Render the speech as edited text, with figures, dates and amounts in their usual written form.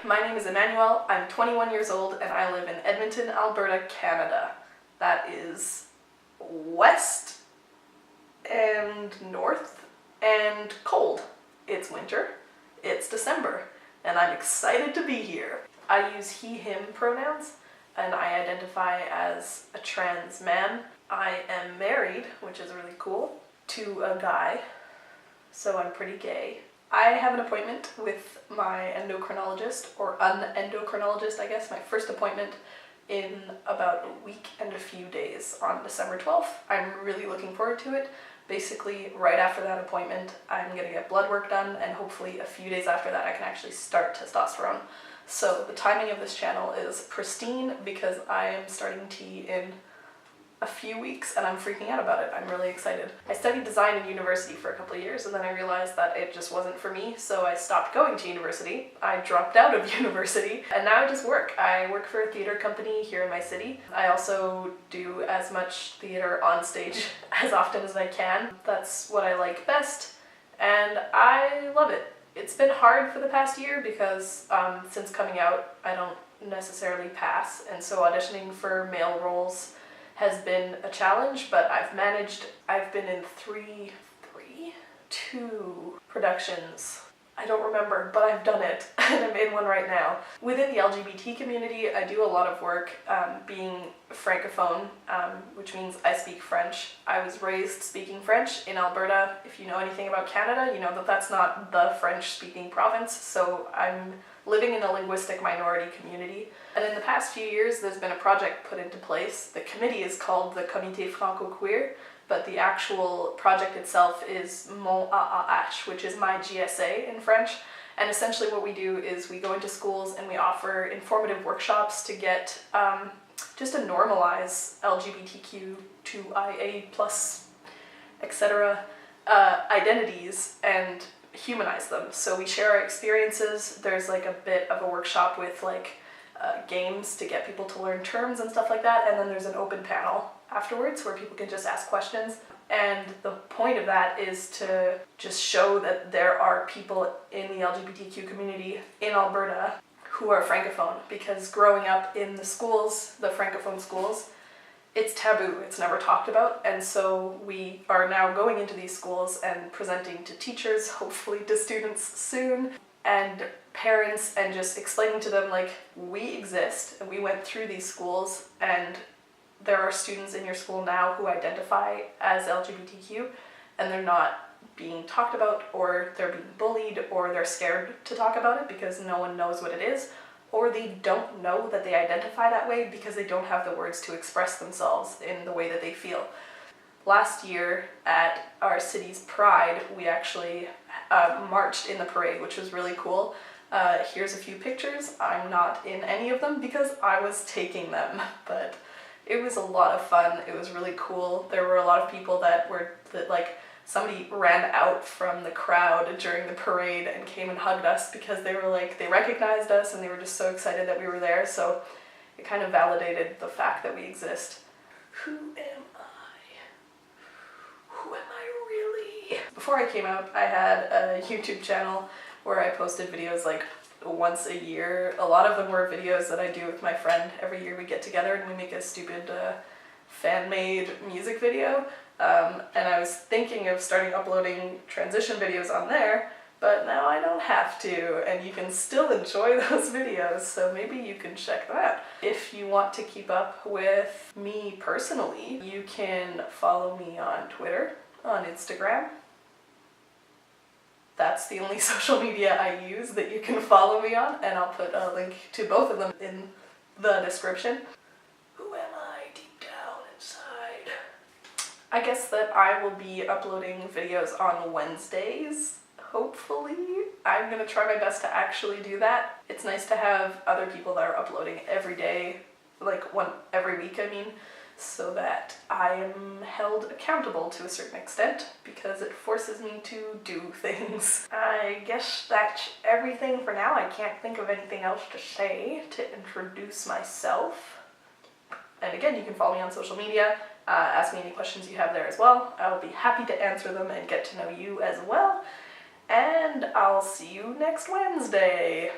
my name is Emmanuel, I'm 21 years old, and I live in Edmonton, Alberta, Canada. That is west and north and cold. It's winter, it's December, and I'm excited to be here. I use he, him pronouns, and I identify as a trans man. I am married, which is really cool, to a guy, so I'm pretty gay. I have an appointment with my endocrinologist, or unendocrinologist, I guess, my first appointment in about a week and a few days on December 12th. I'm really looking forward to it. Basically, right after that appointment, I'm gonna get blood work done, and hopefully a few days after that I can actually start testosterone. So the timing of this channel is pristine because I am starting T in a few weeks and I'm freaking out about it. I'm really excited. I studied design in university for a couple of years and then I realized that it just wasn't for me, so I stopped going to university. I dropped out of university and now I just work. I work for a theater company here in my city. I also do as much theater on stage as often as I can. That's what I like best and I love it. It's been hard for the past year because since coming out I don't necessarily pass, and so auditioning for male roles has been a challenge, but I've managed. I've been in two productions. I don't remember, but I've done it, and I'm in one right now. Within the LGBT community, I do a lot of work being francophone, which means I speak French. I was raised speaking French in Alberta. If you know anything about Canada, you know that that's not the French-speaking province, so I'm living in a linguistic minority community. And in the past few years, there's been a project put into place. The committee is called the Comité Franco-Queer, but the actual project itself is Mon AAH, which is my GSA in French. And essentially what we do is we go into schools and we offer informative workshops to get just to normalize LGBTQ2IA+, etc. Identities and humanize them. So we share our experiences. There's like a bit of a workshop with like games to get people to learn terms and stuff like that, and then there's an open panel afterwards where people can just ask questions. And the point of that is to just show that there are people in the LGBTQ community in Alberta who are francophone, because growing up in the schools, the francophone schools, it's taboo, it's never talked about, and so we are now going into these schools and presenting to teachers, hopefully to students soon, and parents, and just explaining to them like, we exist and we went through these schools and there are students in your school now who identify as LGBTQ and they're not being talked about, or they're being bullied, or they're scared to talk about it because no one knows what it is, or they don't know that they identify that way because they don't have the words to express themselves in the way that they feel. Last year at our city's Pride, we actually marched in the parade, which was really cool. Here's a few pictures. I'm not in any of them because I was taking them, but it was a lot of fun. It was really cool. There were a lot of people that somebody ran out from the crowd during the parade and came and hugged us because they were like, they recognized us and they were just so excited that we were there. So it kind of validated the fact that we exist. Who am I? Who am I really? Before I came out, I had a YouTube channel where I posted videos like once a year. A lot of them were videos that I do with my friend. Every year we get together and we make a stupid fan-made music video. And I was thinking of starting uploading transition videos on there, but now I don't have to, and you can still enjoy those videos, so maybe you can check them out. If you want to keep up with me personally, you can follow me on Twitter, on Instagram. That's the only social media I use that you can follow me on, and I'll put a link to both of them in the description. Who am I deep down inside? I guess that I will be uploading videos on Wednesdays, hopefully. I'm gonna try my best to actually do that. It's nice to have other people that are uploading every day, like every week I mean, so that I am held accountable to a certain extent, because it forces me to do things. I guess that's everything for now. I can't think of anything else to say to introduce myself. And again, you can follow me on social media, ask me any questions you have there as well. I'll be happy to answer them and get to know you as well. And I'll see you next Wednesday.